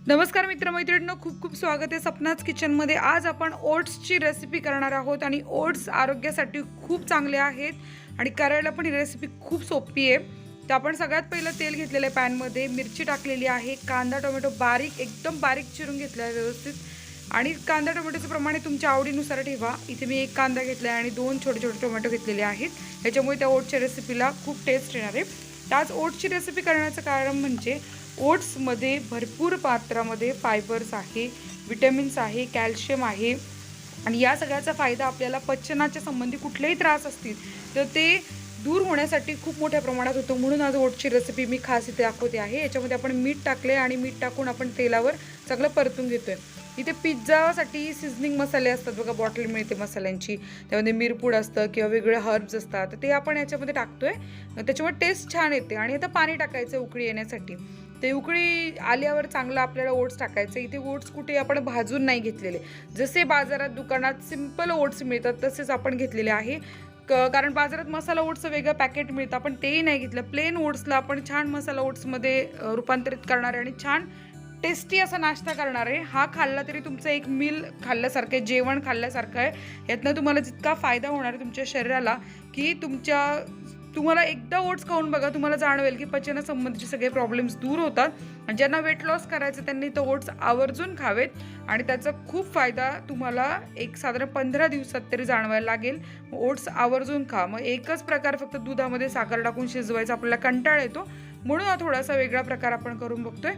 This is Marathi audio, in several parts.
नमस्कार मित्रमैत्रिणींनो, खूप खूप स्वागत आहे सपनाच किचनमध्ये। आज आपण ओट्सची रेसिपी करणार आहोत आणि ओट्स आरोग्यासाठी खूप चांगले आहेत आणि करायला पण ही रेसिपी खूप सोपी आहे। तर आपण सगळ्यात पहिलं तेल घेतलेलं आहे पॅनमध्ये, मिरची टाकलेली आहे, कांदा टोमॅटो एकदम बारीक चिरून घेतला आहे व्यवस्थित आणि कांदा टोमॅटोचं प्रमाण तुमच्या आवडीनुसार ठेवा। इथे मी 1 कांदा घेतला आहे आणि 2 छोटे छोटे टोमॅटो घेतलेले आहेत। याच्यामुळे त्या ओट्सच्या रेसिपीला खूप टेस्ट येणार आहे। आज ओट्सची रेसिपी करण्याचं कारण म्हणजे ओट्समध्ये भरपूर मात्रामध्ये फायबर्स आहे, विटॅमिन्स आहे, कॅल्शियम आहे आणि या सगळ्याचा फायदा आपल्याला पचनाच्या संबंधी कुठलेही त्रास असतील तर ते दूर होण्यासाठी खूप मोठ्या प्रमाणात होतो। म्हणून आज ओट्सची रेसिपी मी खास इथे दाखवते आहे। याच्यामध्ये आपण मीठ टाकले आणि मीठ टाकून आपण तेलावर सगळं परतून घेतोय। इथे पिझ्झासाठी सीझनिंग मसाले असतात बघा, बॉटल मिळते मसाल्यांची, त्यामध्ये मिरपूड असतं किंवा वेगळे हर्ब्स असतात, ते आपण याच्यामध्ये टाकतोय। त्याच्यामुळे टेस्ट छान येते। आणि आता पाणी टाकायचं उकळी येण्यासाठी। ते उकळी आल्यावर चांगलं आपल्याला ओट्स टाकायचं। इथे ओट्स कुठे आपण भाजून नाही घेतलेले, जसे बाजारात दुकानात सिंपल ओट्स मिळतात तसेच आपण घेतलेले आहे। कारण बाजारात मसाला ओट्सचं वेगळं पॅकेट मिळतं, आपण तेही नाही घेतलं। प्लेन ओट्सला आपण छान मसाला ओट्समध्ये रूपांतरित करणार आहे आणि छान टेस्टी असा नाश्ता करणार आहे। हा खाल्ला तरी तुमचं एक मील खाल्ल्यासारखं आहे, जेवण खाल्ल्यासारखं आहे। यातनं तुम्हाला जितका फायदा होणार आहे तुमच्या शरीराला की तुम्हाला एकदा ओट्स खाऊन बघा, तुम्हाला जाणवेल की पचनासंबंधीचे सगळे प्रॉब्लेम्स दूर होतात। आणि ज्यांना वेट लॉस करायचं त्यांनी तो ओट्स आवर्जून खावेत आणि त्याचा खूप फायदा तुम्हाला एक साधारण 15 दिवसात तरी जाणवायला लागेल। ओट्स आवर्जून खा। मग एकच प्रकार फक्त दुधामध्ये साखर टाकून शिजवायचा आपल्याला कंटाळा येतो, म्हणून हा थोडासा वेगळा प्रकार आपण करून बघतोय।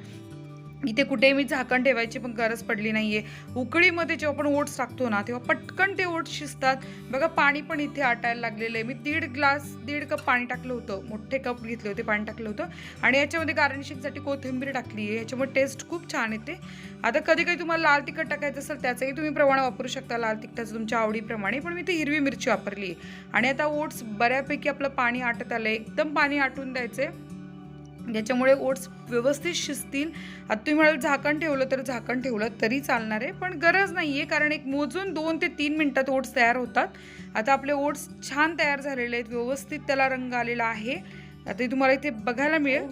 इथे कुठेही मी झाकण ठेवायची पण गरज पडली नाहीये। उकळीमध्ये जेव्हा आपण ओट्स टाकतो ना तेव्हा पटकन ते ओट्स शिजतात बघा। पाणी पण इथे आटायला लागलेलं आहे। मी 1.5 कप पाणी टाकलं होतं, मोठे कप घेतले होते, पाणी टाकलं होतं आणि याच्यामध्ये गार्निशिंगसाठी कोथिंबीर टाकली आहे। याच्यामुळे टेस्ट खूप छान येते। आता कधी कधी तुम्हाला लाल तिखट टाकायचं असेल त्याचंही तुम्ही प्रमाण वापरू शकता, लाल तिखटाचं तुमच्या आवडीप्रमाणे, पण मी ते हिरवी मिरची वापरली आहे। आणि आता ओट्स बऱ्यापैकी आपलं पाणी आटत आलंय, एकदम पाणी आटून द्यायचंय, याच्यामुळे ओट्स व्यवस्थित शिजतील। आता तुम्ही म्हणाल झाकण ठेवलं तर झाकण ठेवलं तरी चालणार आहे, पण गरज नाहीये, कारण एक मोजून 2 ते 3 मिनिटात ओट्स तयार होतात। आता आपले ओट्स छान तयार झालेले आहेत, व्यवस्थित त्याला रंग आलेला आहे। आता तुम्हाला इथे बघायला मिळेल।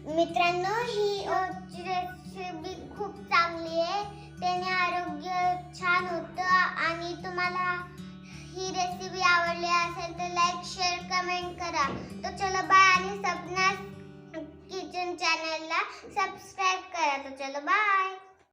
मित्रांनो, ही ओट्सची रेसिपी खूप चांगली आहे, त्याने आरोग्य छान होतं। आणि तुम्हाला ही रेसिपी आवडली असेल तर लाईक, शेअर, कमेंट करा। तो चलो बाय आणि सपना किचन चॅनलला सबस्क्राइब करा। तो चलो बाय।